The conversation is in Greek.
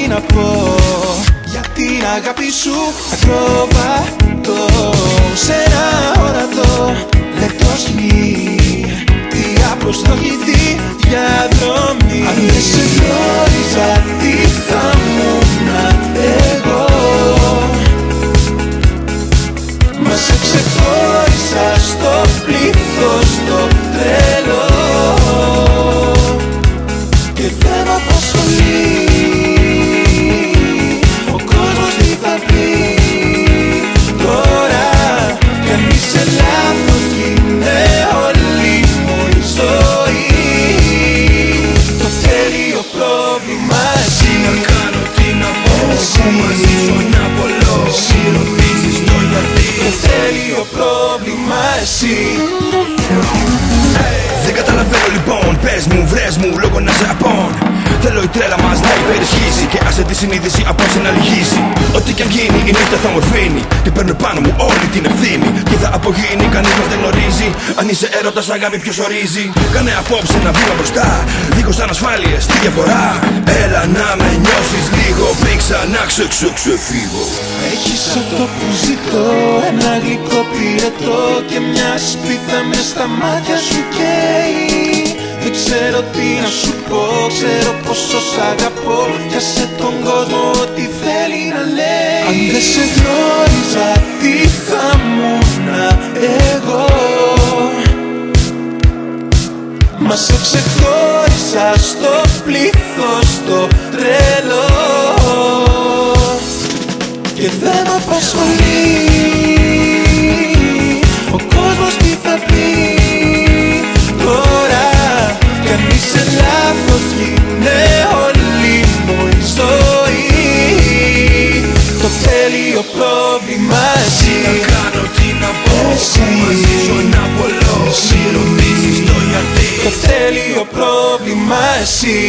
να πω για την αγάπη σου ακροβατώ σε ένα ορατό λεπτό σκηνή. Τι αποστοχητή διαδρομή. Αν δεν σε γνώριζα τι θα ήμουνα εγώ. Μα σε ξεχώρισα στο πλήθος το τρελό. Και δεν μ' απασχολεί ο κόσμος τι θα πει τώρα. Κι αν είσαι λάθος είναι όλη μου η ζωή. Το τέλειο πρόβλημα εσύ. Να κάνω τι να πω, εγώ μαζί σου αναπολώ. Εσύ ρωτήσεις το γιατί. Το τέλειο πρόβλημα εσύ. Δεν καταλαβαίνω λοιπόν, πες μου, βρες μου, λόγω να σε απών. Θέλω η τρέλα μας να υπερισχύσει και άσε τη συνείδηση απόψε να λυγίσει. Ό,τι κι αν γίνει η νύχτα θα μορφύνει και παίρνω πάνω μου όλη την ευθύνη. Τι θα απογίνει κανείς μας δεν γνωρίζει. Αν είσαι έρωτας αγάπη ποιος ορίζει. Κάνε απόψε ένα βήμα μπροστά, δίχως ανασφάλειες τι διαφορά. Έλα να με νιώσεις λίγο πριν ξανά ξεφύγω. Έχεις αυτό που ζητώ, ένα γλυκό πυρετό και μια σπίθα μες στα μάτια σου καίει. Δεν ξέρω τι να σου πω, ξέρω πόσο σ' αγαπώ. Κι άσε τον κόσμο ό,τι θέλει να λέει. Αν δεν σε γνώριζα τι θα ήμουνα εγώ. Μα σε ξεχώρισα στο πλήθος το τρελό. Και δεν μ' απασχολεί ο κόσμος τι θα πει τώρα. Κι αν είσαι λάθος είναι όλη μου η ζωή. Το τέλειο πρόβλημα εσύ. Να κάνω τι να πω, εγώ μαζί σου αναπολώ. Εσύ ρωτήσεις το γιατί. Το τέλειο πρόβλημα εσύ.